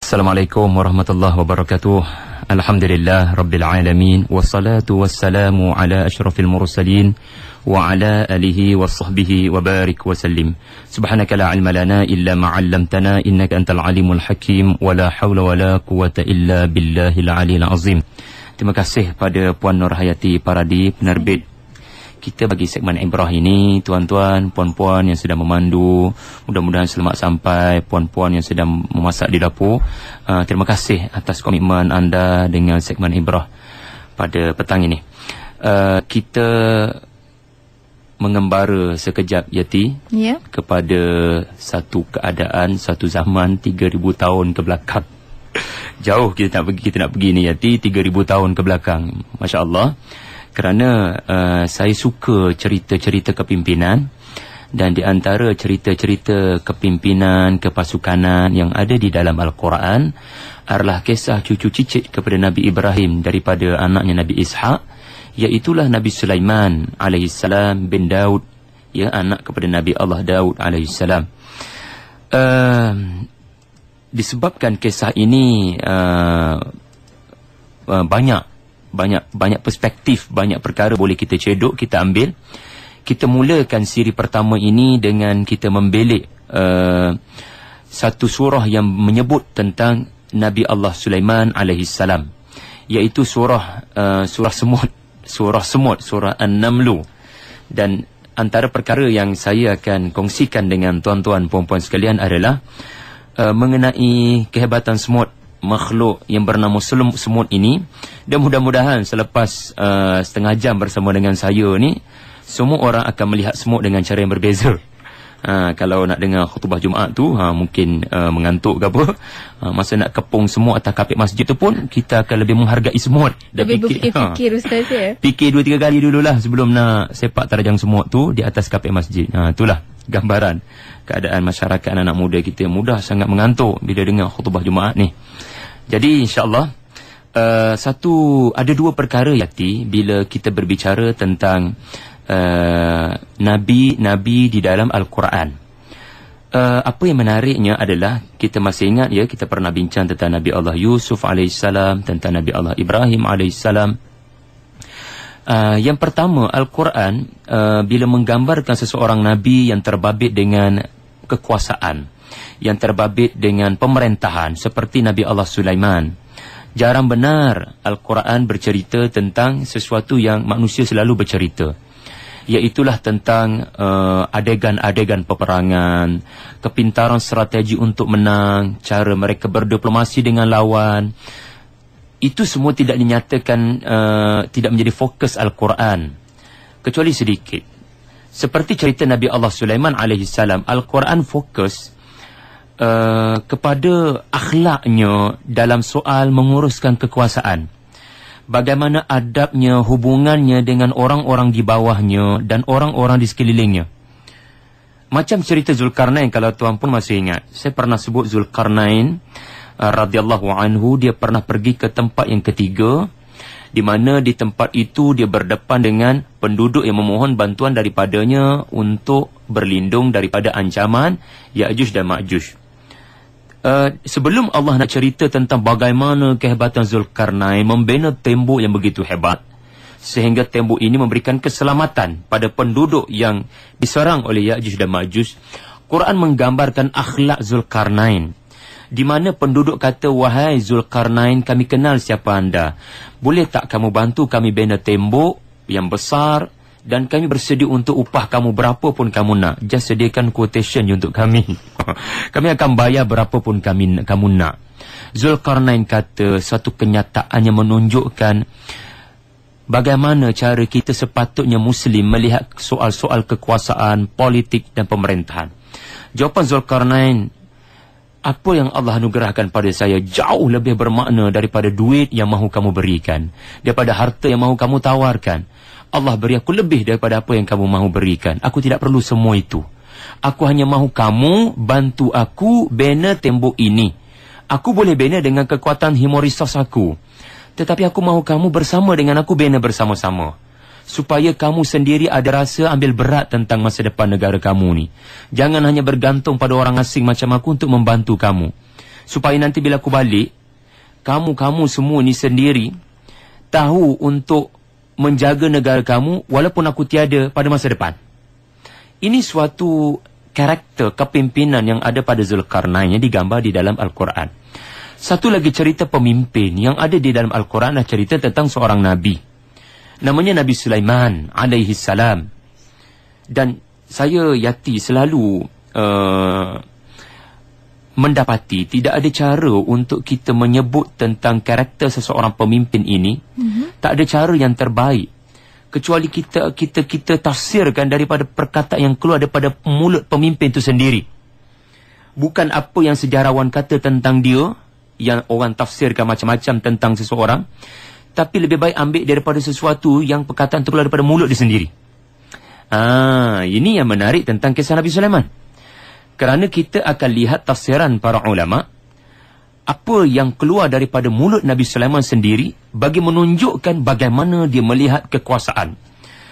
Assalamualaikum warahmatullahi wabarakatuh. Alhamdulillah Rabbil Alamin. Wassalatu wassalamu ala ashrafil mursalin wa ala alihi wa sahbihi wa barik wa sallim. Subhanaka la ilma lana illa ma'allamtana innaka antal alimul hakim. Wa la hawla wa la quwata illa billahil aliyil azim. Terima kasih pada Puan Nur Hayati Paradi, penerbit kita bagi segmen Ibrah ini. Tuan-tuan, puan-puan yang sedang memandu, mudah-mudahan selamat sampai. Puan-puan yang sedang memasak di dapur, terima kasih atas komitmen anda dengan segmen Ibrah pada petang ini. Kita mengembara sekejap, Yati, kepada satu keadaan, satu zaman 3,000 tahun ke belakang. Jauh kita nak pergi ni, Yati, 3,000 tahun ke belakang. Masya Allah. Kerana saya suka cerita-cerita kepimpinan, dan di antara cerita-cerita kepimpinan, kepasukanan yang ada di dalam Al-Quran adalah kisah cucu cicit kepada Nabi Ibrahim daripada anaknya Nabi Ishaq, iaitulah Nabi Sulaiman alaihissalam bin Daud, ya, anak kepada Nabi Allah Daud alaihissalam. Disebabkan kisah ini banyak perspektif, banyak perkara boleh kita cedok, kita ambil. Kita mulakan siri pertama ini dengan kita membelik satu surah yang menyebut tentang Nabi Allah Sulaiman alaihissalam, iaitu surah semut, surah An-Namlu. Dan antara perkara yang saya akan kongsikan dengan tuan-tuan puan-puan sekalian adalah mengenai kehebatan semut, makhluk yang bernama semut ini. Dan mudah-mudahan selepas setengah jam bersama dengan saya ni, semua orang akan melihat semut dengan cara yang berbeza. Kalau nak dengar khutbah Jumaat tu, mungkin mengantuk ke apa, masa nak kepung semut atas kapit masjid tu pun, kita akan lebih menghargai semut. Lebih berfikir Ustaz, ya? Fikir 2-3 kali dululah sebelum nak sepak terjang semut tu di atas kapit masjid. Itulah gambaran keadaan masyarakat anak muda kita, mudah sangat mengantuk bila dengar khutbah Jumaat ni. Jadi insya-Allah ada dua perkara, Yati, bila kita berbicara tentang nabi-nabi di dalam Al-Quran. Apa yang menariknya adalah, kita masih ingat, ya, kita pernah bincang tentang Nabi Allah Yusuf alaihissalam, tentang Nabi Allah Ibrahim alaihissalam. Yang pertama, Al-Quran bila menggambarkan seseorang nabi yang terbabit dengan kekuasaan, yang terbabit dengan pemerintahan, seperti Nabi Allah Sulaiman. Jarang benar Al-Quran bercerita tentang sesuatu yang manusia selalu bercerita, iaitulah tentang adegan-adegan peperangan, kepintaran strategi untuk menang, cara mereka berdiplomasi dengan lawan. Itu semua tidak dinyatakan, tidak menjadi fokus Al-Quran, kecuali sedikit. Seperti cerita Nabi Allah Sulaiman alaihissalam, Al-Quran fokus kepada akhlaknya dalam soal menguruskan kekuasaan. Bagaimana adabnya, hubungannya dengan orang-orang di bawahnya dan orang-orang di sekelilingnya. Macam cerita Zulkarnain, kalau tuan pun masih ingat, saya pernah sebut Zulkarnain radhiyallahu anhu, dia pernah pergi ke tempat yang ketiga, di mana di tempat itu dia berdepan dengan penduduk yang memohon bantuan daripadanya untuk berlindung daripada ancaman Ya'juj dan Ma'juj. Sebelum Allah nak cerita tentang bagaimana kehebatan Zulkarnain membina tembok yang begitu hebat, sehingga tembok ini memberikan keselamatan pada penduduk yang diserang oleh Ya'juj dan Ma'juj, Quran menggambarkan akhlak Zulkarnain, di mana penduduk kata, "Wahai Zulkarnain, kami kenal siapa anda. Boleh tak kamu bantu kami bina tembok yang besar, dan kami bersedia untuk upah kamu berapa pun kamu nak. Just sediakan quotation untuk kami. Kami akan bayar berapa pun kamu nak." Zulkarnain kata, satu kenyataan yang menunjukkan bagaimana cara kita sepatutnya Muslim melihat soal-soal kekuasaan, politik dan pemerintahan. Jawapan Zulkarnain, apa yang Allah anugerahkan pada saya jauh lebih bermakna daripada duit yang mahu kamu berikan, daripada harta yang mahu kamu tawarkan. Allah beri aku lebih daripada apa yang kamu mahu berikan. Aku tidak perlu semua itu. Aku hanya mahu kamu bantu aku bina tembok ini. Aku boleh bina dengan kekuatan himorisas aku, tetapi aku mahu kamu bersama dengan aku bina bersama-sama, supaya kamu sendiri ada rasa ambil berat tentang masa depan negara kamu ni. Jangan hanya bergantung pada orang asing macam aku untuk membantu kamu. supaya nanti bila aku balik, kamu semua ni sendiri tahu untuk menjaga negara kamu walaupun aku tiada pada masa depan. Ini suatu karakter kepimpinan yang ada pada Zulkarnain yang digambar di dalam Al-Quran. Satu lagi cerita pemimpin yang ada di dalam Al-Quran adalah cerita tentang seorang Nabi. Namanya Nabi Sulaiman alaihi salam. Dan saya Yati selalu mendapati tidak ada cara untuk kita menyebut tentang karakter seseorang pemimpin ini. Tak ada cara yang terbaik kecuali kita tafsirkan daripada perkataan yang keluar daripada mulut pemimpin itu sendiri. Bukan apa yang sejarawan kata tentang dia, yang orang tafsirkan macam-macam tentang seseorang, tapi lebih baik ambil daripada sesuatu yang perkataan itu keluar daripada mulut dia sendiri. Ini yang menarik tentang kisah Nabi Sulaiman. Kerana kita akan lihat tafsiran para ulama, apa yang keluar daripada mulut Nabi Sulaiman sendiri bagi menunjukkan bagaimana dia melihat kekuasaan,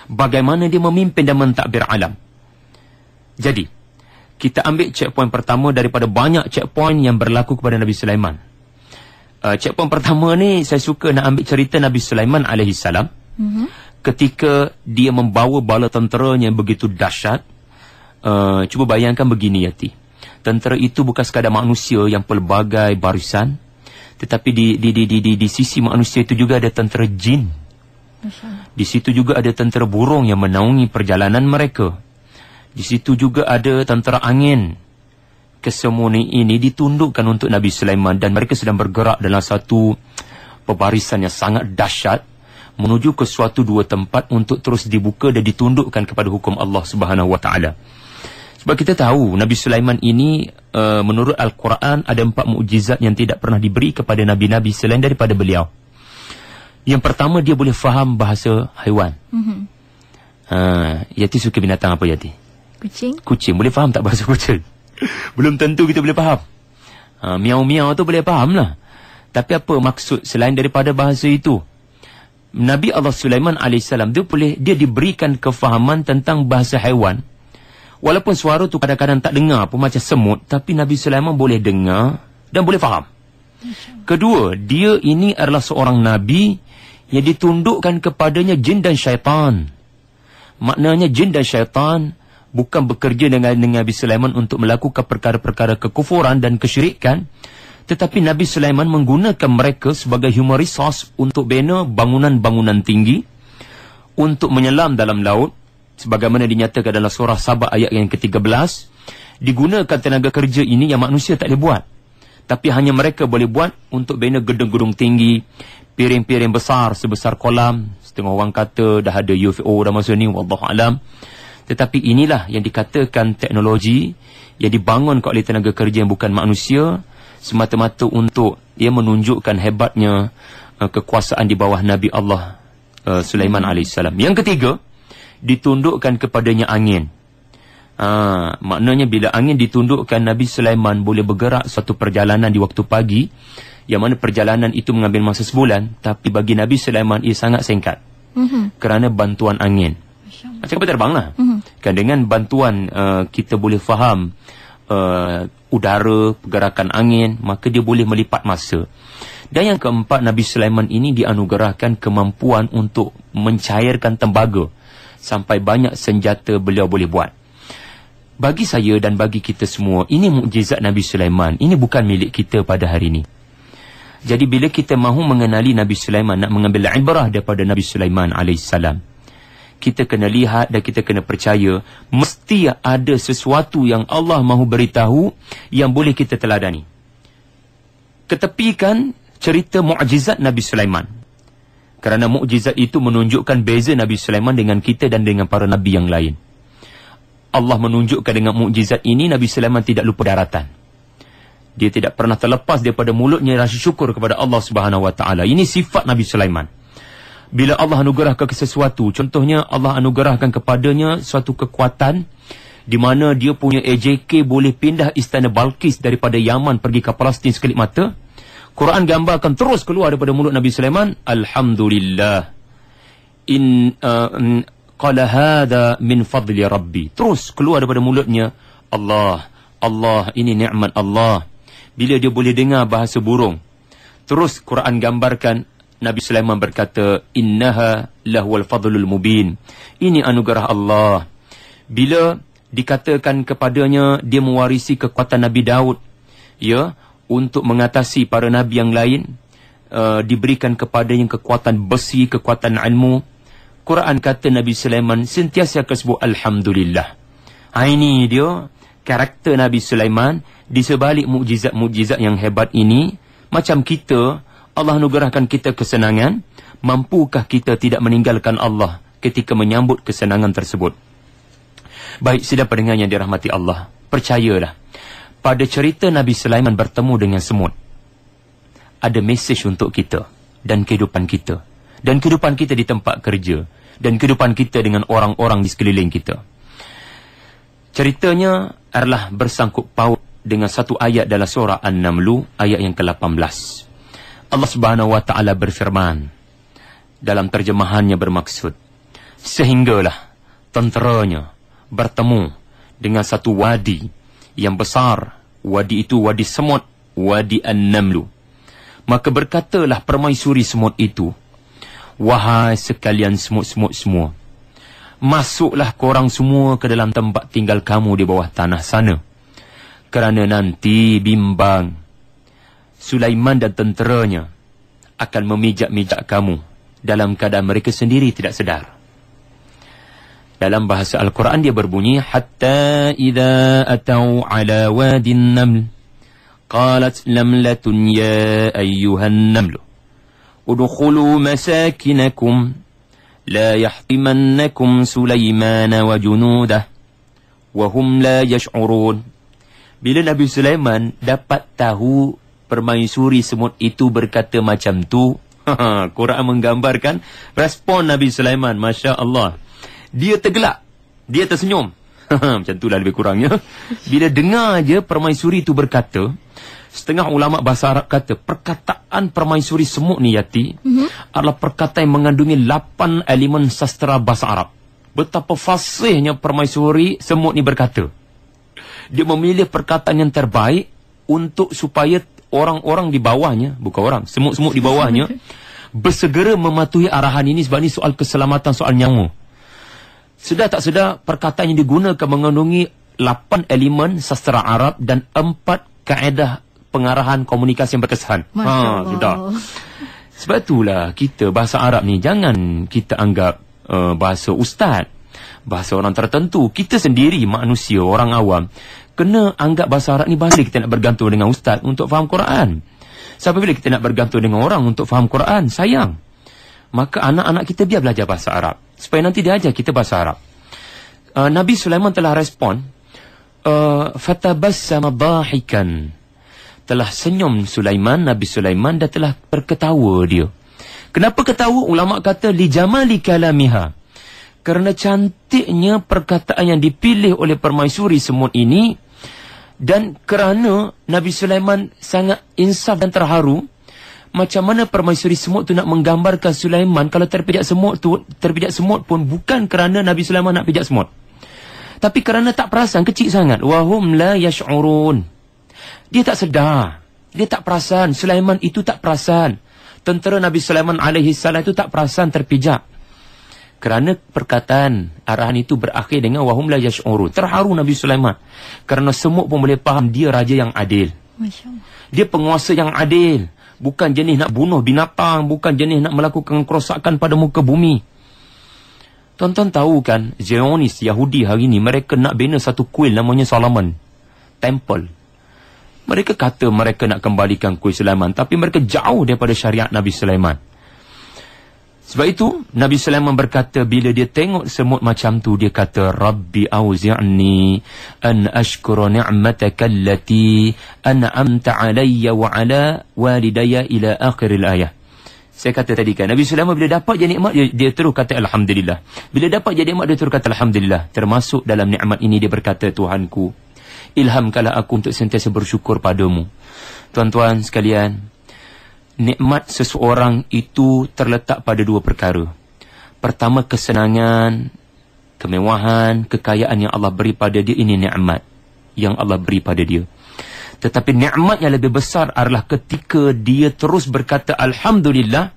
bagaimana dia memimpin dan mentadbir alam. Jadi, kita ambil checkpoint pertama daripada banyak checkpoint yang berlaku kepada Nabi Sulaiman. Checkpoint pertama ni, saya suka nak ambil cerita Nabi Sulaiman alaihi salam. Ketika dia membawa bala tenteranya yang begitu dahsyat. Cuba bayangkan begini, Yati. Tentera itu bukan sekadar manusia yang pelbagai barisan, tetapi di sisi manusia itu juga ada tentera jin. Di situ juga ada tentera burung yang menaungi perjalanan mereka. Di situ juga ada tentera angin. Kesemua ini ditundukkan untuk Nabi Sulaiman dan mereka sedang bergerak dalam satu pebarisan yang sangat dahsyat menuju ke suatu dua tempat untuk terus dibuka dan ditundukkan kepada hukum Allah Subhanahu Wa Taala. Sebab kita tahu Nabi Sulaiman ini menurut Al-Quran ada 4 mukjizat yang tidak pernah diberi kepada nabi-nabi selain daripada beliau. Yang pertama, dia boleh faham bahasa haiwan. Yati suka binatang apa, Yati? Kucing. Kucing. Boleh faham tak bahasa kucing? Belum tentu kita boleh faham. Miau-miau tu boleh faham lah. Tapi apa maksud selain daripada bahasa itu? Nabi Allah Sulaiman AS dia diberikan kefahaman tentang bahasa haiwan. Walaupun suara tu kadang-kadang tak dengar pun macam semut, tapi Nabi Sulaiman boleh dengar dan boleh faham. Kedua, dia ini adalah seorang Nabi yang ditundukkan kepadanya jin dan syaitan. Maknanya jin dan syaitan bukan bekerja dengan Nabi Sulaiman untuk melakukan perkara-perkara kekufuran dan kesyirikan, tetapi Nabi Sulaiman menggunakan mereka sebagai human resource untuk bina bangunan-bangunan tinggi, untuk menyelam dalam laut, sebagaimana dinyatakan dalam surah Sabah ayat yang ke-13. Digunakan tenaga kerja ini yang manusia tak boleh buat, tapi hanya mereka boleh buat untuk bina gedung-gedung tinggi, piring-piring besar sebesar kolam. Setengah orang kata dah ada UFO dah masa ni, wallahualam. Tetapi inilah yang dikatakan teknologi yang dibangun oleh tenaga kerja yang bukan manusia, semata-mata untuk dia menunjukkan hebatnya kekuasaan di bawah Nabi Allah Sulaiman AS. Yang ketiga, ditundukkan kepadanya angin. Maknanya bila angin ditundukkan, Nabi Sulaiman boleh bergerak suatu perjalanan di waktu pagi, yang mana perjalanan itu mengambil masa sebulan, tapi bagi Nabi Sulaiman ia sangat singkat. Kerana bantuan angin. Macam kapal terbang lah. Kan dengan bantuan kita boleh faham udara, pergerakan angin, maka dia boleh melipat masa. Dan yang keempat, Nabi Sulaiman ini dianugerahkan kemampuan untuk mencairkan tembaga. Sampai banyak senjata beliau boleh buat. Bagi saya dan bagi kita semua, ini mukjizat Nabi Sulaiman. Ini bukan milik kita pada hari ini. Jadi bila kita mahu mengenali Nabi Sulaiman, nak mengambil ibrah daripada Nabi Sulaiman AS, kita kena lihat dan kita kena percaya, mesti ada sesuatu yang Allah mahu beritahu yang boleh kita teladani. Ketepikan cerita mukjizat Nabi Sulaiman. Kerana mukjizat itu menunjukkan beza Nabi Sulaiman dengan kita dan dengan para Nabi yang lain. Allah menunjukkan dengan mukjizat ini, Nabi Sulaiman tidak lupa daratan. Dia tidak pernah terlepas daripada mulutnya rasa syukur kepada Allah Subhanahu Wa Taala. Ini sifat Nabi Sulaiman. Bila Allah anugerahkan sesuatu, contohnya Allah anugerahkan kepadanya suatu kekuatan di mana dia punya AJK boleh pindah istana Balqis daripada Yaman pergi ke Palestin sekelip mata. Quran gambarkan terus keluar daripada mulut Nabi Sulaiman, Alhamdulillah, qala hadha min fadli Rabbi. Terus keluar daripada mulutnya, Allah, Allah, ini nikmat Allah. bila dia boleh dengar bahasa burung. Terus Quran gambarkan Nabi Sulaiman berkata, innaha lahwal fadlul mubin. Ini anugerah Allah. Bila dikatakan kepadanya dia mewarisi kekuatan Nabi Daud, ya, untuk mengatasi para nabi yang lain, diberikan kepadanya kekuatan besi, kekuatan ilmu. Quran kata Nabi Sulaiman sentiasa sebut alhamdulillah. Ini dia karakter Nabi Sulaiman. Di sebalik mukjizat-mukjizat yang hebat ini, macam kita, Allah anugerahkan kita kesenangan. Mampukah kita tidak meninggalkan Allah ketika menyambut kesenangan tersebut? Baik, sidang pendengar yang dirahmati Allah, percayalah, pada cerita Nabi Sulaiman bertemu dengan semut, ada mesej untuk kita dan kehidupan kita. Dan kehidupan kita di tempat kerja. Dan kehidupan kita dengan orang-orang di sekeliling kita. Ceritanya adalah bersangkut paut dengan satu ayat dalam surah An-Naml, ayat yang ke-18. Allah Subhanahu wa Ta'ala berfirman, dalam terjemahannya bermaksud, sehinggalah tenteranya bertemu dengan satu wadi yang besar. Wadi itu wadi semut, wadi An-Naml. Maka berkatalah permaisuri semut itu, wahai sekalian semut-semut semua, masuklah korang semua ke dalam tempat tinggal kamu di bawah tanah sana. Kerana nanti bimbang Sulaiman dan tenteranya akan memijak-mijak kamu dalam keadaan mereka sendiri tidak sedar. Dalam bahasa Al-Quran dia berbunyi, hatta idza atau ala wadin naml qalat lamlatun ya ayyuhan naml udkhulu masakinakum la yahtimannakum Sulaiman wa junudah wa hum la yash'urun. Bila Nabi Sulaiman dapat tahu permaisuri semut itu berkata macam tu, Quran menggambarkan respon Nabi Sulaiman, Masya Allah. Dia tergelak, dia tersenyum. Macam itulah lebih kurangnya. Bila dengar je permaisuri itu berkata, setengah ulama bahasa Arab kata, perkataan permaisuri semut ni, Yati, adalah perkataan yang mengandungi 8 elemen sastra bahasa Arab. Betapa fasihnya permaisuri semut ni berkata. Dia memilih perkataan yang terbaik untuk supaya orang-orang di bawahnya, bukan orang, semut-semut di bawahnya, bersegera mematuhi arahan ini sebab ini soal keselamatan, soal nyawa. Sedar tak sedar, perkataan yang digunakan mengandungi 8 elemen sastra Arab dan 4 kaedah pengarahan komunikasi yang berkesan. Sudah. Sebab itulah kita bahasa Arab ni jangan kita anggap bahasa ustaz, bahasa orang tertentu. Kita sendiri manusia, orang awam, kena anggap bahasa Arab ni bahasa kita nak bergantung dengan ustaz untuk faham Quran. Sampai bila kita nak bergantung dengan orang untuk faham Quran, sayang. Maka anak-anak kita biar belajar bahasa Arab, supaya nanti dia ajar kita bahasa Arab. Nabi Sulaiman telah respon, fatabassama dahikan. Telah senyum Sulaiman, Nabi Sulaiman, dan telah berketawa dia. Kenapa ketawa? Ulama kata li jamali kalamiha. Kerana cantiknya perkataan yang dipilih oleh permaisuri semut ini, dan kerana Nabi Sulaiman sangat insaf dan terharu. Macam mana permaisuri semut tu nak menggambarkan Sulaiman kalau terpijak semut pun bukan kerana Nabi Sulaiman nak pijak semut, tapi kerana tak perasan, kecil sangat. Wahum la yash'urun. Dia tak sedar, dia tak perasan. Sulaiman itu tak perasan. Tentera Nabi Sulaiman alaihi salam itu tak perasan terpijak. Kerana perkataan arahan itu berakhir dengan wahum la yash'urun. Terharu Nabi Sulaiman kerana semut pun boleh faham dia raja yang adil. Masya Allah. Dia penguasa yang adil. Bukan jenis nak bunuh binatang, bukan jenis nak melakukan kerosakan pada muka bumi. Tuan-tuan tahu kan, Zionis Yahudi hari ni, mereka nak bina satu kuil namanya Solomon Temple. Mereka kata mereka nak kembalikan kuil Sulaiman, tapi mereka jauh daripada syariat Nabi Sulaiman. Sebab itu Nabi Sulaiman berkata, bila dia tengok semut macam tu, dia kata, Rabbi auzi'ni an ashkura ni'mataka allati an'amta alayya wa ala walidayya ila akhiril ayah. Saya kata tadi kan, Nabi Sulaiman bila dapat je nikmat, dia terus kata Alhamdulillah. Bila dapat je nikmat, dia terus kata Alhamdulillah. Termasuk dalam nikmat ini dia berkata, Tuhanku, ilhamkanlah aku untuk sentiasa bersyukur padamu. Tuan-tuan sekalian, nikmat seseorang itu terletak pada 2 perkara. Pertama, kesenangan, kemewahan, kekayaan yang Allah beri pada dia. Ini nikmat yang Allah beri pada dia. Tetapi nikmat yang lebih besar adalah ketika dia terus berkata Alhamdulillah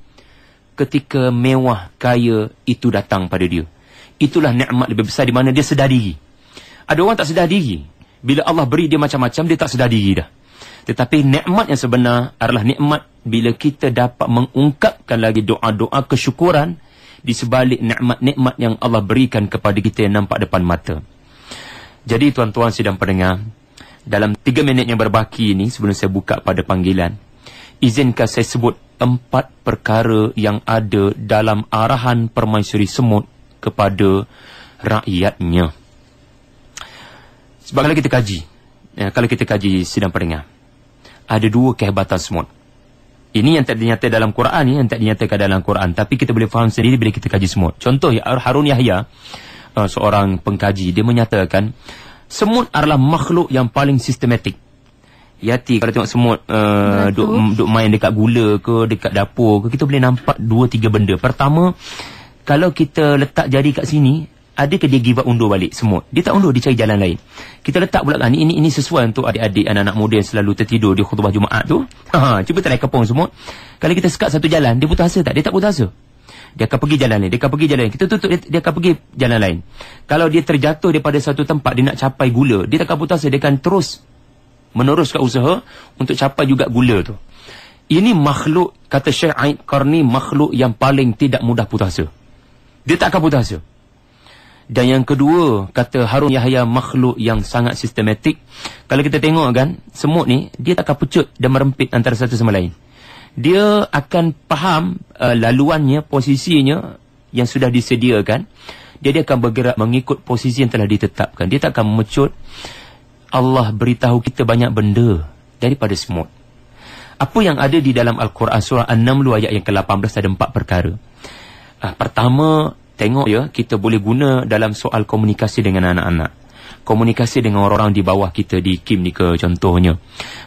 ketika mewah kaya itu datang pada dia. Itulah nikmat lebih besar di mana dia sedar diri. Ada orang tak sedar diri. Bila Allah beri dia macam-macam, dia tak sedar diri dah. Tetapi nikmat yang sebenar adalah nikmat bila kita dapat mengungkapkan lagi doa-doa kesyukuran di sebalik nikmat-nikmat yang Allah berikan kepada kita yang nampak depan mata. Jadi tuan-tuan sidang pendengar, dalam 3 minit yang berbaki ini sebelum saya buka pada panggilan, izinkan saya sebut 4 perkara yang ada dalam arahan Permaisuri Semut kepada rakyatnya. Sebab kalau kita kaji sidang pendengar, ada 2 kehebatan semut. Ini yang tak dinyatakan dalam Quran, ini yang tak dinyatakan dalam Quran, tapi kita boleh faham sendiri bila kita kaji semut. Contoh Harun Yahya, seorang pengkaji, dia menyatakan semut adalah makhluk yang paling sistematik. Yati kalau tengok semut duk main dekat gula ke, dekat dapur ke, kita boleh nampak 2-3 benda. Pertama, kalau kita letak jari kat sini, adakah dia give up undur balik semut? Dia tak undur, dia cari jalan lain. Kita letak pula kan, ini sesuai untuk adik-adik, anak-anak muda yang selalu tertidur di khutbah Jumaat tu. Cuba try kepung semut. Kalau kita sekat satu jalan, dia putus asa tak? Dia tak putus asa. Dia akan pergi jalan lain, kita tutup, dia akan pergi jalan lain. Kalau dia terjatuh daripada satu tempat, dia nak capai gula, dia tak akan putus asa, dia akan terus meneruskan usaha untuk capai juga gula tu. Ini makhluk, kata Syekh Aid Qarni, makhluk yang paling tidak mudah putus asa. Dia tak akan putus asa. Dan yang kedua, kata Harun Yahya, makhluk yang sangat sistematik. Kalau kita tengok kan, semut ni, dia tak akan pecut dan merempit antara satu sama lain. Dia akan faham laluannya, posisinya yang sudah disediakan. Dia akan bergerak mengikut posisi yang telah ditetapkan. Dia tak akan memecut. Allah beritahu kita banyak benda daripada semut. Apa yang ada di dalam Al-Quran surah An-Naml ayat yang ke-18 ada 4 perkara. Pertama, tengok ya, kita boleh guna dalam soal komunikasi dengan anak-anak. Komunikasi dengan orang-orang di bawah kita di KIM ni ke contohnya.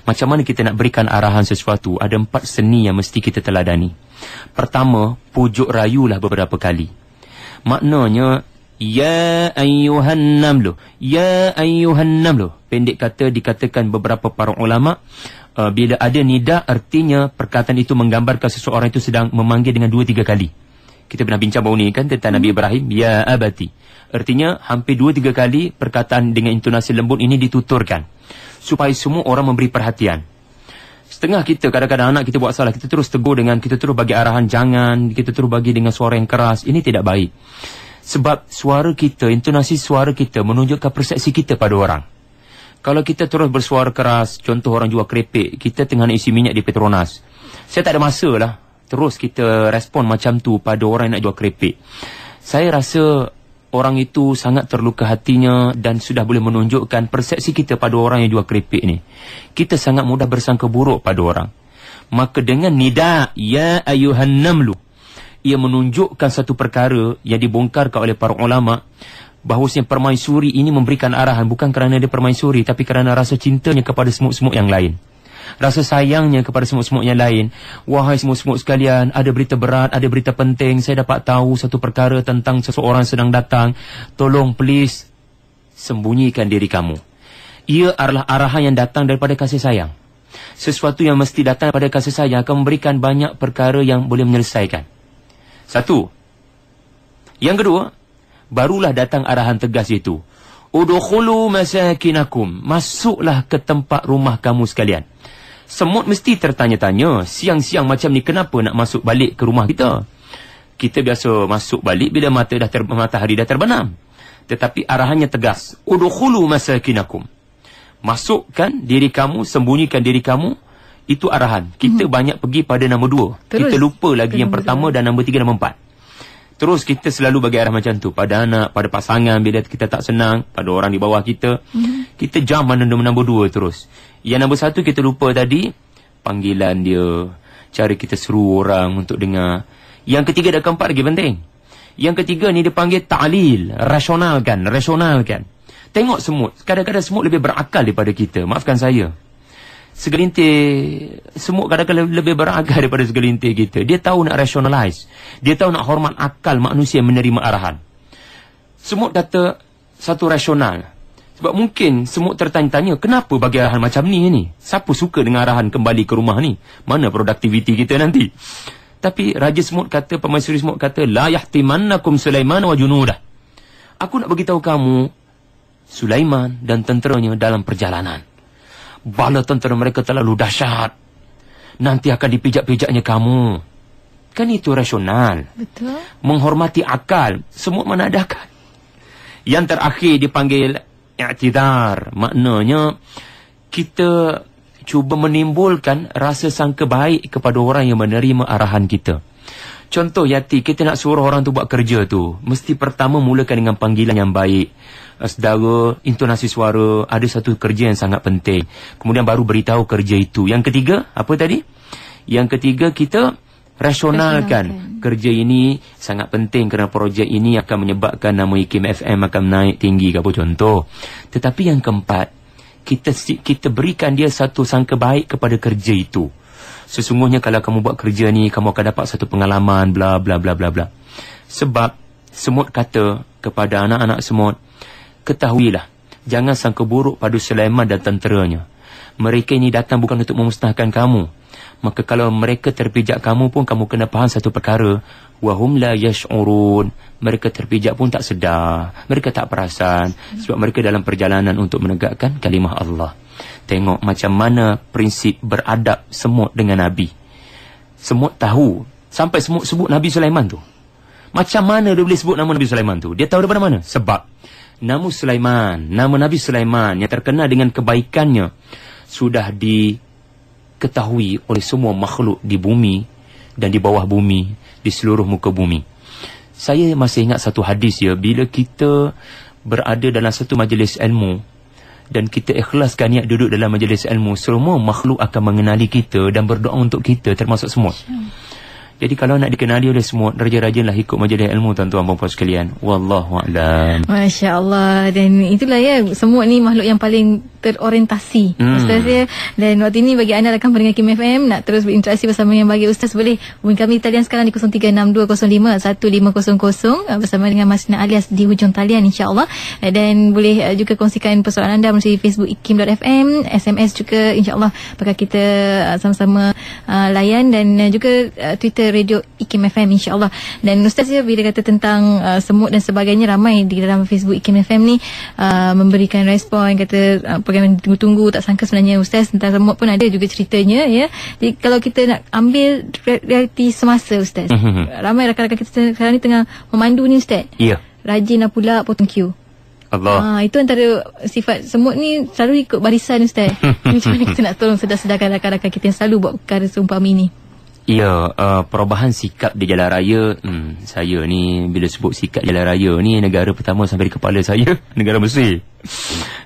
Macam mana kita nak berikan arahan sesuatu, ada 4 seni yang mesti kita teladani. Pertama, pujuk rayulah beberapa kali. Maknanya, ya ayyuhan namlu, ya ayyuhan namlu. Pendek kata, dikatakan beberapa para ulama, bila ada nida, artinya perkataan itu menggambarkan seseorang itu sedang memanggil dengan 2-3 kali. Kita pernah bincang baru ni kan tentang Nabi Ibrahim, ya abati. Artinya hampir 2-3 kali perkataan dengan intonasi lembut ini dituturkan supaya semua orang memberi perhatian. Setengah kita, kadang-kadang anak kita buat salah, kita terus tegur dengan, kita terus bagi arahan jangan, kita terus bagi dengan suara yang keras. Ini tidak baik. Sebab suara kita, intonasi suara kita menunjukkan persepsi kita pada orang. Kalau kita terus bersuara keras, contoh orang jual kerepek, kita tengah nak isi minyak di Petronas, saya tak ada masa lah terus kita respon macam tu pada orang yang nak jual kerepek. Saya rasa orang itu sangat terluka hatinya dan sudah boleh menunjukkan persepsi kita pada orang yang jual kerepek ni. Kita sangat mudah bersangka buruk pada orang. Maka dengan nida, ya ayuhan namlu, ia menunjukkan satu perkara yang dibongkarkan oleh para ulama, bahawasanya permaisuri ini memberikan arahan bukan kerana dia permaisuri, tapi kerana rasa cintanya kepada semut-semut yang lain. Rasa sayangnya kepada semut-semut yang lain. Wahai semut-semut sekalian, ada berita berat, ada berita penting. Saya dapat tahu satu perkara tentang seseorang sedang datang. Tolong please, sembunyikan diri kamu. Ia adalah arahan yang datang daripada kasih sayang. Sesuatu yang mesti datang daripada kasih sayang akan memberikan banyak perkara yang boleh menyelesaikan. Satu. Yang kedua, barulah datang arahan tegas itu. Udkhulu masakinakum. Masuklah ke tempat rumah kamu sekalian. Semut mesti tertanya-tanya, siang-siang macam ni kenapa nak masuk balik ke rumah kita? Kita biasa masuk balik bila matahari dah terbenam. Tetapi arahannya tegas. Udkhulu masakinakum. Masukkan diri kamu, sembunyikan diri kamu. Itu arahan. Kita banyak pergi pada nombor 2. Kita lupa lagi yang pertama dan nombor 3 dan nombor 4. Terus kita selalu bagi arah macam tu. Pada anak, pada pasangan bila kita tak senang, pada orang di bawah kita. Kita jam mana nombor 2 terus. Yang nombor 1 kita lupa tadi, panggilan dia, cara kita seru orang untuk dengar. Yang ketiga dan keempat lagi penting. Yang ketiga ni dia panggil ta'lil, rasionalkan. Tengok semut, kadang-kadang semut lebih berakal daripada kita. Maafkan saya. Segelintir semut kadang-kadang lebih berakal daripada segelintir kita. Dia tahu nak rationalize. Dia tahu nak hormat akal manusia yang menerima arahan. Semut kata satu rasional. Sebab mungkin semut tertanya-tanya, kenapa bagi arahan macam ni? Siapa suka dengan arahan kembali ke rumah ni? Mana produktiviti kita nanti? Tapi Raja Semut kata, Permaisuri Semut kata, la yahtimannakum Sulaiman wa junudah. Aku nak beritahu kamu, Sulaiman dan tenteranya dalam perjalanan. Bala tentera mereka terlalu dahsyat. Nanti akan dipijak-pijaknya kamu. Kan itu rasional. Betul. Menghormati akal. Semut mana ada akal. Yang terakhir dipanggil i'tidar. Maknanya kita cuba menimbulkan rasa sangka baik kepada orang yang menerima arahan kita. Contoh, Yati, kita nak suruh orang tu buat kerja tu, mesti pertama mulakan dengan panggilan yang baik. Saudara, intonasi suara, ada satu kerja yang sangat penting. Kemudian baru beritahu kerja itu. Yang ketiga, apa tadi? Yang ketiga, kita rasionalkan. Kerja ini sangat penting kerana projek ini akan menyebabkan nama IKIM FM akan naik tinggi ke apa contoh. Tetapi yang keempat, kita berikan dia satu sangka baik kepada kerja itu. Sesungguhnya kalau kamu buat kerja ni, kamu akan dapat satu pengalaman, bla bla bla bla bla. Sebab semut kata kepada anak-anak semut, ketahuilah, jangan sangka buruk pada Sulaiman dan tenteranya. Mereka ini datang bukan untuk memusnahkan kamu. Maka kalau mereka terpijak kamu pun, kamu kena faham satu perkara. Wahum la yash'urun. Mereka terpijak pun tak sedar. Mereka tak perasan. Sebab mereka dalam perjalanan untuk menegakkan kalimah Allah. Tengok macam mana prinsip beradab semut dengan Nabi. Semut tahu. Sampai semut sebut Nabi Sulaiman tu. Macam mana dia boleh sebut nama Nabi Sulaiman tu? Dia tahu daripada mana? Sebab nama Sulaiman, nama Nabi Sulaiman yang terkenal dengan kebaikannya sudah diketahui oleh semua makhluk di bumi dan di bawah bumi, di seluruh muka bumi. Saya masih ingat satu hadis ya, bila kita berada dalam satu majlis ilmu dan kita ikhlaskan niat duduk dalam majlis ilmu, semua makhluk akan mengenali kita dan berdoa untuk kita, termasuk semut. Jadi kalau nak dikenali oleh semut, rajin-rajinlah ikut majlis ilmu, tuan-tuan dan puan sekalian. Wallahu'alam. Masya Allah. Dan itulah ya, semut ni makhluk yang paling terorientasi, Ustaz ya. Dan waktu ini bagi anda rakan pendengar KIM FM nak terus berinteraksi bersama yang bagi Ustaz, boleh hubungi kami talian sekarang di 0362051500 bersama dengan Mas Sina alias di hujung talian, insya-Allah. Dan boleh juga kongsikan persoalan anda melalui Facebook IKIM.FM, SMS juga, insya-Allah bakal kita sama-sama layan, dan juga Twitter Radio IKIM FM, insya-Allah. Dan Ustaz ya, bila kata tentang semut dan sebagainya, ramai di dalam Facebook IKIM FM ni memberikan respon, kata program yang tunggu-tunggu, tak sangka sebenarnya Ustaz tentang semut pun ada juga ceritanya ya. Jadi kalau kita nak ambil realiti semasa Ustaz, ramai rakan-rakan kita sekarang ni tengah memandu ni Ustaz. Ya. Rajin lah pula potong queue. Allah. Itu antara sifat semut ni, selalu ikut barisan Ustaz. Macam mana kita nak tolong sedar-sedarkan rakan-rakan kita yang selalu buat perkara seumpama ini? Ya, perubahan sikap di jalan raya. Saya ni bila sebut sikap jalan raya ni, negara pertama sampai di kepala saya negara Mesir.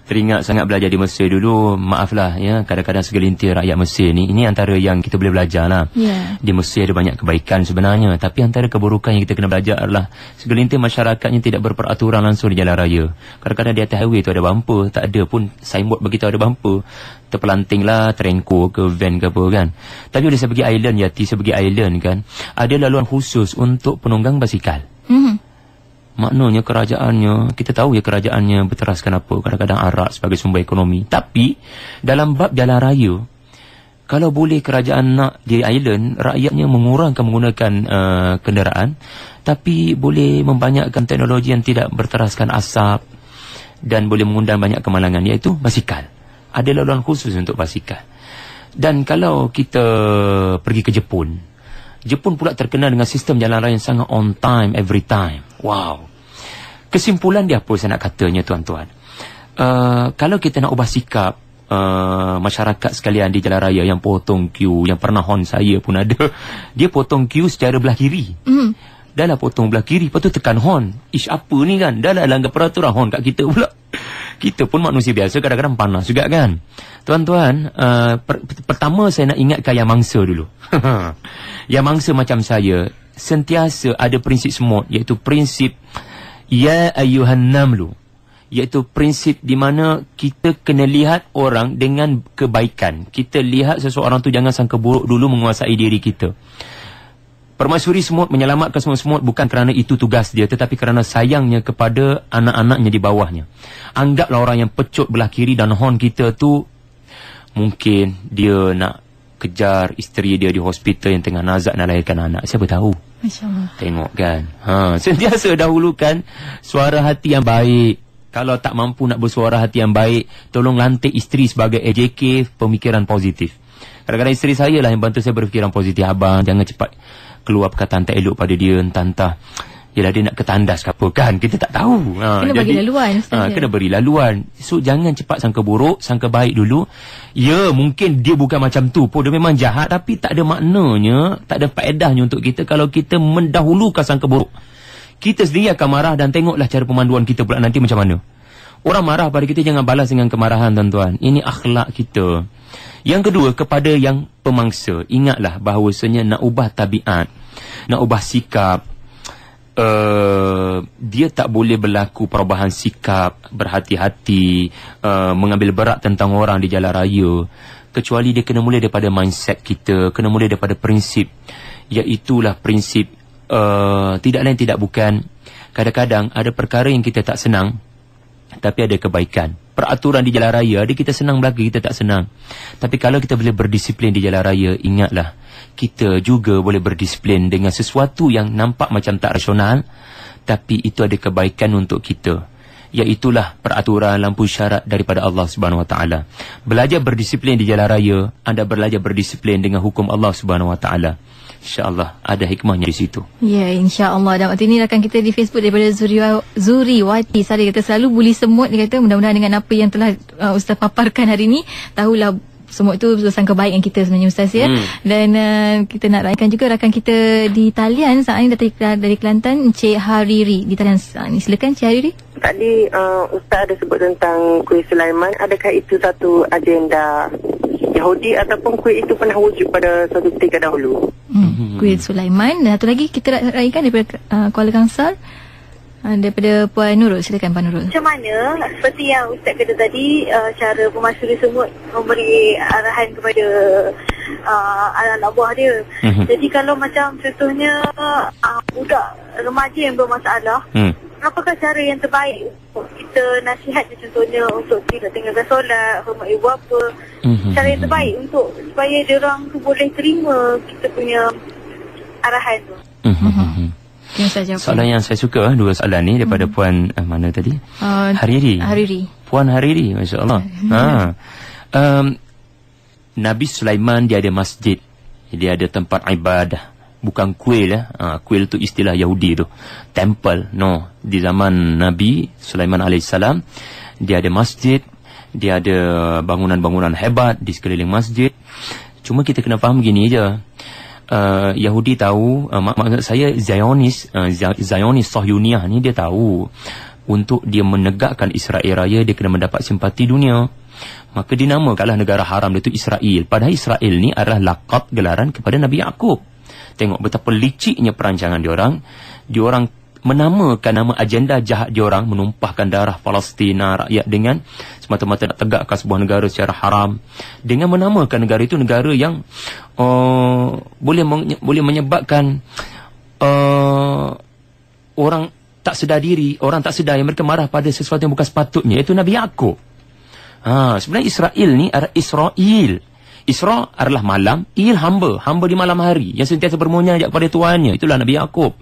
Teringat sangat belajar di Mesir dulu. Maaflah ya, kadang-kadang segelintir rakyat Mesir ni, ini antara yang kita boleh belajar lah. Di Mesir ada banyak kebaikan sebenarnya, tapi antara keburukan yang kita kena belajar adalah segelintir masyarakatnya tidak berperaturan langsung di jalan raya. Kadang-kadang di atas highway tu ada bumper, tak ada pun signboard beritahu ada bumper, terpelanting lah Trenco ke van ke apa kan. Tapi bila saya pergi island Yati, saya pergi island kan, ada laluan khusus untuk penunggang basikal. Maknanya kerajaannya, kita tahu ya kerajaannya berteraskan apa, kadang-kadang arak sebagai sumber ekonomi. Tapi dalam bab jalan raya, kalau boleh kerajaan nak di island, rakyatnya mengurangkan menggunakan kenderaan, tapi boleh membanyakkan teknologi yang tidak berteraskan asap dan boleh mengundang banyak kemalangan, iaitu basikal. Ada laluan khusus untuk basikal. Dan kalau kita pergi ke Jepun, Jepun pula terkenal dengan sistem jalan raya yang sangat on time, every time. Wow. Kesimpulan dia apa saya nak katanya, tuan-tuan? Kalau kita nak ubah sikap masyarakat sekalian di jalan raya yang potong queue, yang pernah hon saya pun ada. Dia potong queue secara belah kiri. Dah lah potong belah kiri, lepas tu tekan hon. Ish, apa ni kan? Dah lah langgar peraturan, hon kat kita pula. Kita pun manusia biasa, kadang-kadang panas juga kan. Tuan-tuan, pertama saya nak ingatkan yang mangsa dulu. Yang mangsa macam saya sentiasa ada prinsip semut, iaitu prinsip ya ayyuhan namlu, iaitu prinsip di mana kita kena lihat orang dengan kebaikan. Kita lihat seseorang tu jangan sangka buruk dulu menguasai diri kita. Permaisuri semut menyelamatkan semua semut bukan kerana itu tugas dia, tetapi kerana sayangnya kepada anak-anaknya di bawahnya. Anggaplah orang yang pecut belah kiri dan horn kita tu, mungkin dia nak kejar isteri dia di hospital yang tengah nazak nak lahirkan anak. Siapa tahu? Masya Allah. Tengok kan. Sentiasa dahulukan suara hati yang baik. Kalau tak mampu nak bersuara hati yang baik, tolong lantik isteri sebagai AJK pemikiran positif. Kadang-kadang isteri saya lah yang bantu saya berfikiran positif. Abang, jangan cepat keluar perkataan tak elok pada dia, entah-entah yelah dia nak ketandas ke apa kan, kita tak tahu. Kena bagi laluan. Kena beri laluan. So jangan cepat sangka buruk, sangka baik dulu. Ya, mungkin dia bukan macam tu pun, dia memang jahat, tapi tak ada maknanya, tak ada faedahnya untuk kita kalau kita mendahulukan sangka buruk. Kita sendiri akan marah, dan tengoklah cara pemanduan kita pula nanti macam mana. Orang marah pada kita, jangan balas dengan kemarahan, tuan-tuan. Ini akhlak kita. Yang kedua, kepada yang pemangsa, ingatlah bahawasanya nak ubah tabiat, nak ubah sikap, dia tak boleh berlaku perubahan sikap, berhati-hati, mengambil berat tentang orang di jalan raya, kecuali dia kena mula daripada mindset kita, kena mula daripada prinsip, iaitulah prinsip tidak lain tidak bukan, kadang-kadang ada perkara yang kita tak senang, tapi ada kebaikan. Peraturan di jalan raya, ada kita senang belaka, kita tak senang. Tapi kalau kita boleh berdisiplin di jalan raya, ingatlah, kita juga boleh berdisiplin dengan sesuatu yang nampak macam tak rasional, tapi itu ada kebaikan untuk kita. Iaitulah peraturan lampu syarat daripada Allah Subhanahu Wa Taala. Belajar berdisiplin di jalan raya, anda belajar berdisiplin dengan hukum Allah Subhanahu Wa Taala. InsyaAllah ada hikmahnya di situ. Ya, insyaAllah. Dan waktu ini rakan kita di Facebook daripada Zuriwati Sari kata selalu buli semut. Dia kata mudah-mudahan dengan apa yang telah Ustaz paparkan hari ini, tahulah semut itu sangka baik yang kita sebenarnya Ustaz ya. Dan kita nak raikan juga rakan kita di talian saat ini dari Kelantan, Encik Hariri di talian. Silakan Encik Hariri. Tadi Ustaz ada sebut tentang kuih Sulaiman. Adakah itu satu agenda Yahudi ataupun kuih itu pernah wujud pada suatu ketika dahulu? Kuih Sulaiman. Dan satu lagi kita raikan daripada Kuala Kangsar, daripada Puan Nurul. Silakan Puan Nurul. Macam mana seperti yang Ustaz kata tadi, cara pemaisuri semut memberi arahan kepada anak-anak buah dia. Jadi kalau macam contohnya budak remaja yang bermasalah, apakah cara yang terbaik untuk kita nasihat dia, contohnya untuk tidak tinggalkan solat, hormat ibu bapa, cara yang terbaik untuk supaya dia orang tu boleh terima kita punya arahan tu? Soalan yang saya suka, dua soalan ni daripada Puan mana tadi? Hariri. Puan Hariri, Masya Allah. Nabi Sulaiman dia ada masjid, dia ada tempat ibadah. Bukan kuil ya. Kuil tu istilah Yahudi tu. Temple. No. Di zaman Nabi Sulaiman AS, dia ada masjid, dia ada bangunan-bangunan hebat di sekeliling masjid. Cuma kita kena faham gini je. Yahudi tahu, maksud saya Zionis Sahyuniyah ni, dia tahu untuk dia menegakkan Israel Raya, dia kena mendapat simpati dunia. Maka dinamakanlah negara haram dia tu Israel. Padahal Israel ni adalah laqab gelaran kepada Nabi Yaqub. Tengok betapa liciknya perancangan diorang. Diorang menamakan nama agenda jahat diorang, menumpahkan darah Palestina rakyat dengan semata-mata nak tegakkan sebuah negara secara haram, dengan menamakan negara itu negara yang boleh menyebabkan orang tak sedar diri, orang tak sedar yang mereka marah pada sesuatu yang bukan sepatutnya, iaitu Nabi Yaqub. Sebenarnya Israel ni adalah Israel. Isra adalah malam, Il hamba di malam hari yang sentiasa bermunajat kepada Tuhannya, itulah Nabi Yaqub.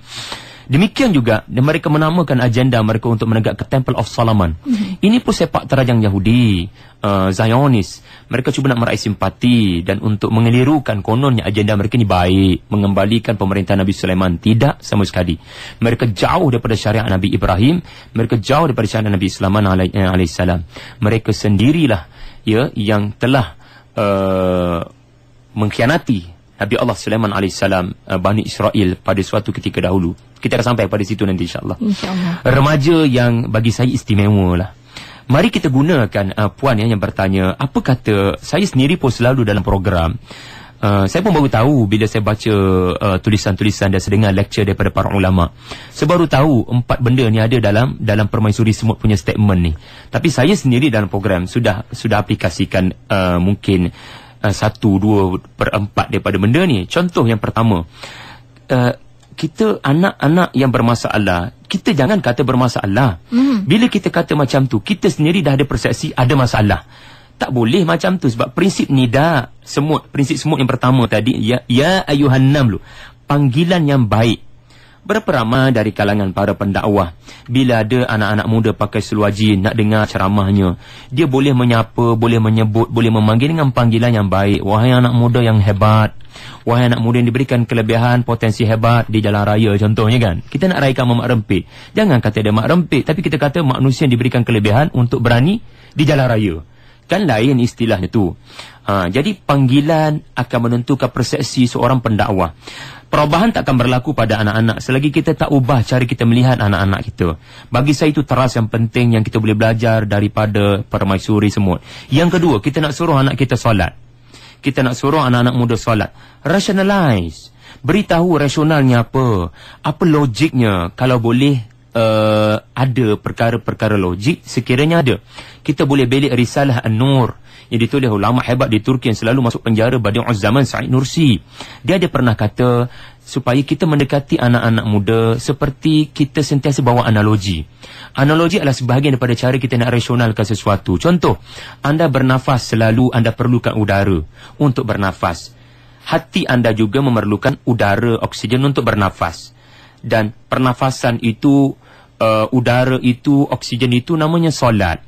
Demikian juga mereka menamakan agenda mereka untuk menegakkan Temple of Solomon. Ini pun sepak terjang Yahudi, Zionis. Mereka cuba nak meraih simpati dan untuk mengelirukan kononnya agenda mereka ni baik, mengembalikan pemerintahan Nabi Sulaiman. Tidak sama sekali. Mereka jauh daripada syariat Nabi Ibrahim, mereka jauh daripada syariat Nabi Sulaiman alaihissalam. Mereka sendirilah ya yang telah mengkhianati Nabi Allah Sulaiman alaihissalam, Bani Israel pada suatu ketika dahulu. Kita akan sampai pada situ nanti insyaAllah. Remaja yang bagi saya istimewa lah. Mari kita gunakan puan yang bertanya, apa kata, saya sendiri pun selalu dalam program, saya pun baru tahu bila saya baca tulisan-tulisan dan sedengar lecture daripada para ulama. Saya baru tahu 4 benda ni ada dalam permaisuri semut punya statement ni. Tapi saya sendiri dalam program sudah aplikasikan mungkin 1/2/4 daripada benda ni. Contoh yang pertama, kita anak-anak yang bermasalah, kita jangan kata bermasalah. Bila kita kata macam tu, kita sendiri dah ada persepsi ada masalah. Tak boleh macam tu, sebab prinsip nida semut, prinsip semut yang pertama tadi, ya ayuhan namlu, panggilan yang baik. Berapa ramai dari kalangan para pendakwah, bila ada anak-anak muda pakai seluar jin nak dengar ceramahnya, dia boleh menyapa, boleh menyebut, boleh memanggil dengan panggilan yang baik. Wahai anak muda yang hebat, wahai anak muda yang diberikan kelebihan, potensi hebat di jalan raya contohnya kan. Kita nak raikan Mak Rempit, jangan kata dia Mak Rempit, tapi kita kata manusia yang diberikan kelebihan untuk berani di jalan raya. Kan lain istilahnya tu. Jadi panggilan akan menentukan persepsi seorang pendakwah. Perubahan tak akan berlaku pada anak-anak selagi kita tak ubah cara kita melihat anak-anak kita. Bagi saya itu teras yang penting yang kita boleh belajar daripada permaisuri semut. Yang kedua, kita nak suruh anak kita solat. Kita nak suruh anak-anak muda solat. Rationalize. Beritahu rasionalnya apa. Apa logiknya. Kalau boleh ada perkara-perkara logik, sekiranya ada. Kita boleh belik Risalah An-Nur yang ditulis ulama hebat di Turki yang selalu masuk penjara, Badi'uz Zaman Said Nursi. Dia ada pernah kata supaya kita mendekati anak-anak muda seperti kita sentiasa bawa analogi. Analogi adalah sebahagian daripada cara kita nak rasionalkan sesuatu. Contoh, anda bernafas, selalu anda perlukan udara untuk bernafas. Hati anda juga memerlukan udara, oksigen untuk bernafas. Dan pernafasan itu, udara itu, oksigen itu namanya solat.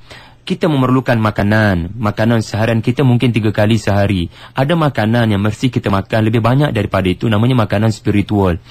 Kita memerlukan makanan. Makanan seharian kita mungkin 3 kali sehari. Ada makanan yang mesti kita makan lebih banyak daripada itu, namanya makanan spiritual.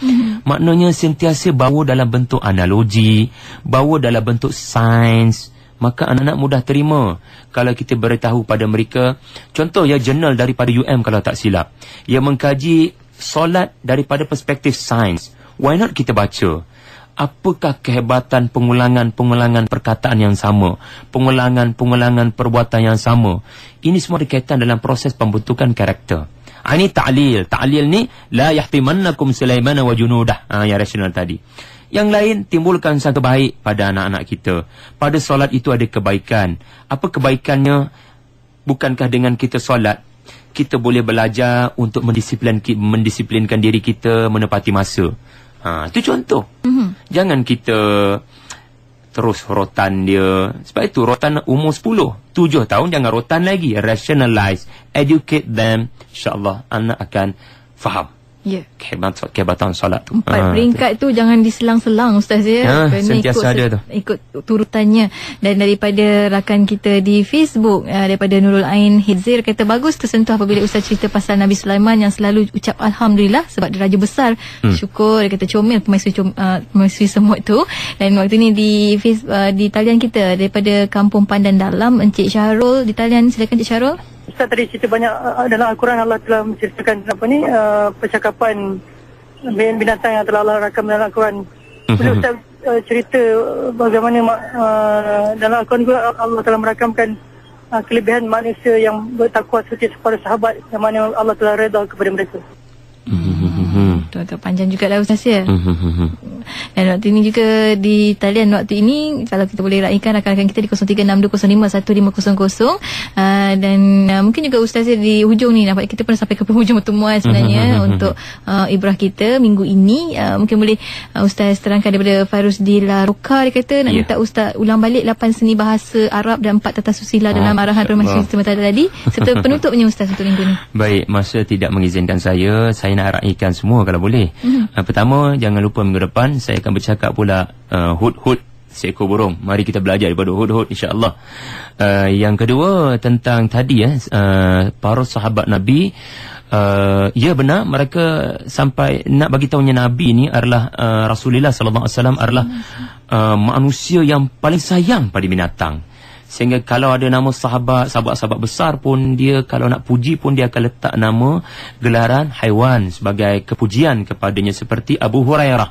Maknanya sentiasa bawa dalam bentuk analogi, bawa dalam bentuk sains. Maka anak-anak mudah terima kalau kita beritahu pada mereka. Contoh ya, jurnal daripada UM kalau tak silap, yang mengkaji solat daripada perspektif sains. Why not kita baca? Apakah kehebatan pengulangan-pengulangan perkataan yang sama, pengulangan-pengulangan perbuatan yang sama? Ini semua berkaitan dalam proses pembentukan karakter. Ini ta'lil. Ta'lil ni la yahtimannakum Sulaiman wa junudah. Yang rasional tadi. Yang lain, timbulkan satu baik pada anak-anak kita. Pada solat itu ada kebaikan. Apa kebaikannya? Bukankah dengan kita solat, kita boleh belajar untuk mendisiplinkan diri kita menepati masa? Itu contoh. Jangan kita terus rotan dia. Sebab itu rotan umur 10, 7 tahun jangan rotan lagi. Rationalize, educate them. InsyaAllah anak akan faham. Ya. Kehebatan solat tu. 4 peringkat tu jangan diselang-selang Ustaz ya. Sentiasa ada tu. Ikut turutannya. Dan daripada rakan kita di Facebook, daripada Nurul Ain Hidzir, kata bagus tersentuh apabila Ustaz cerita pasal Nabi Sulaiman yang selalu ucap Alhamdulillah sebab dia raja besar. Syukur, dia kata comel pemaisuri semut tu. Dan waktu ni di di talian kita daripada Kampung Pandan Dalam, Encik Syahrul di talian. Silakan Encik Syahrul. Ustaz tadi cerita banyak dalam Al-Quran Allah telah menceritakan percakapan binatang yang telah Allah rakam dalam Al-Quran. Boleh Ustaz cerita bagaimana dalam Al-Quran juga Allah telah merakamkan kelebihan manusia yang bertakwa seperti para sahabat yang mana Allah telah redha kepada mereka. Tuan-tuan panjang juga lah Ustaz ya. Dan waktu ini juga di talian waktu ini, kalau kita boleh raikan rakan-rakan kita di 0362051500. Dan mungkin juga Ustaz ya, di hujung ni nampak kita pernah sampai ke penghujung pertemuan sebenarnya untuk ibrah kita minggu ini. Mungkin boleh Ustaz terangkan daripada Fairuz Dila Roka, dia kata nak minta Ustaz ulang balik 8 seni bahasa Arab dan 4 tata susila dalam arahan permaisuri semata tadi, serta penutupnya Ustaz untuk minggu ni. Baik, masa tidak mengizinkan saya nak raikan semua kalau boleh. Pertama, jangan lupa minggu depan saya akan bercakap pula hud-hud, seekor burung. Mari kita belajar daripada hud-hud insya-Allah. Yang kedua tentang tadi para sahabat Nabi, ya benar mereka sampai nak bagi tahunya Nabi ni adalah Rasulullah sallallahu alaihi wasallam adalah manusia yang paling sayang pada binatang. Sehingga kalau ada nama sahabat-sahabat besar pun, dia kalau nak puji pun dia akan letak nama gelaran haiwan sebagai kepujian kepadanya, seperti Abu Hurairah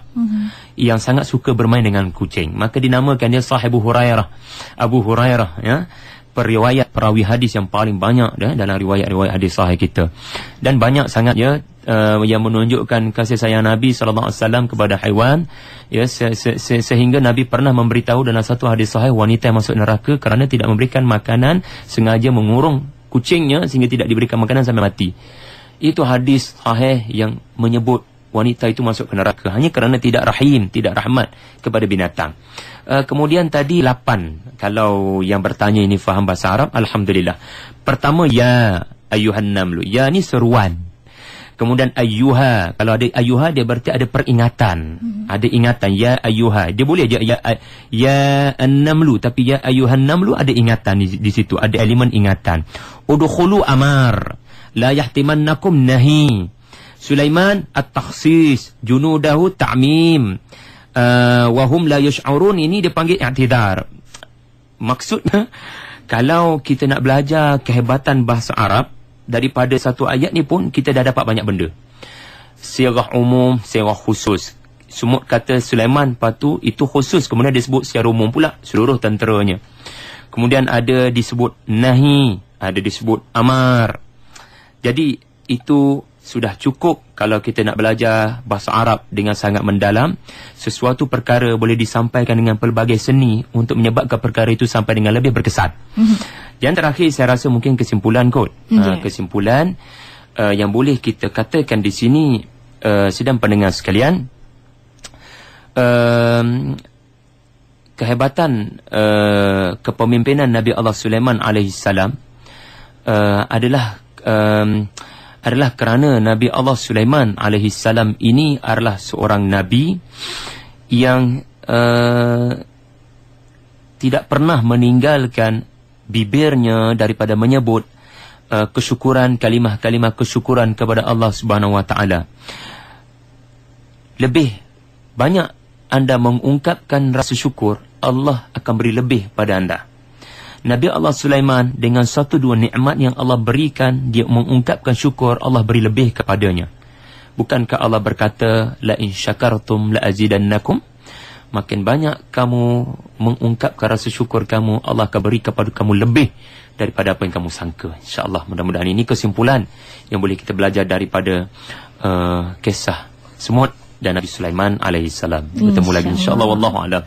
yang sangat suka bermain dengan kucing, maka dinamakan dia Sahibu Hurairah. Abu Hurairah ya, periwayat perawi hadis yang paling banyak dalam riwayat-riwayat hadis sahih kita. Dan banyak sangat ya yang menunjukkan kasih sayang Nabi sallallahu alaihi wasallam kepada haiwan ya, sehingga Nabi pernah memberitahu dalam satu hadis sahih wanita yang masuk neraka kerana tidak memberikan makanan, sengaja mengurung kucingnya sehingga tidak diberikan makanan sampai mati. Itu hadis sahih yang menyebut wanita itu masuk ke neraka hanya kerana tidak rahim, tidak rahmat kepada binatang. Kemudian tadi 8. Kalau yang bertanya ini faham bahasa Arab, alhamdulillah. Pertama, ya ayyuhan namlu. Ya ni seruan. Kemudian ayyuha. Kalau ada ayyuha, dia berarti ada peringatan. Ada ingatan. Ya ayyuha. Dia boleh je ya an-namlu. Tapi ya ayyuhan namlu ada ingatan di situ. Ada elemen ingatan. Udkhulu amar. La yahtimannakum nahi. Sulaiman at-takhsis. Junudahu ta'mim. Wahum la yash'urun. Ini dia panggil i'tidar. Maksudnya, kalau kita nak belajar kehebatan bahasa Arab, daripada satu ayat ni pun kita dah dapat banyak benda. Sirah umum, sirah khusus. Semut kata Sulaiman, lepas tu itu khusus. Kemudian disebut secara umum pula seluruh tenteranya. Kemudian ada disebut nahi, ada disebut amar. Jadi itu sudah cukup kalau kita nak belajar bahasa Arab dengan sangat mendalam. Sesuatu perkara boleh disampaikan dengan pelbagai seni untuk menyebabkan perkara itu sampai dengan lebih berkesan. Yang terakhir saya rasa mungkin kesimpulan kot. Kesimpulan yang boleh kita katakan di sini, sedang pendengar sekalian, kehebatan kepemimpinan Nabi Allah Sulaiman alaihissalam adalah kerana Nabi Allah Sulaiman alaihissalam ini adalah seorang Nabi yang tidak pernah meninggalkan bibirnya daripada menyebut kesyukuran, kalimah-kalimah kesyukuran kepada Allah Subhanahu Wa Taala. Lebih banyak anda mengungkapkan rasa syukur, Allah akan beri lebih pada anda. Nabi Allah Sulaiman dengan satu dua nikmat yang Allah berikan, dia mengungkapkan syukur, Allah beri lebih kepadanya. Bukankah Allah berkata, la in syakartum la azidannakum? Makin banyak kamu mengungkapkan rasa syukur kamu, Allah akan beri kepada kamu lebih daripada apa yang kamu sangka. InsyaAllah, mudah-mudahan ini kesimpulan yang boleh kita belajar daripada kisah semut dan Nabi Sulaiman alaihissalam. Bertemu lagi insyaAllah. Wallahu a'lam.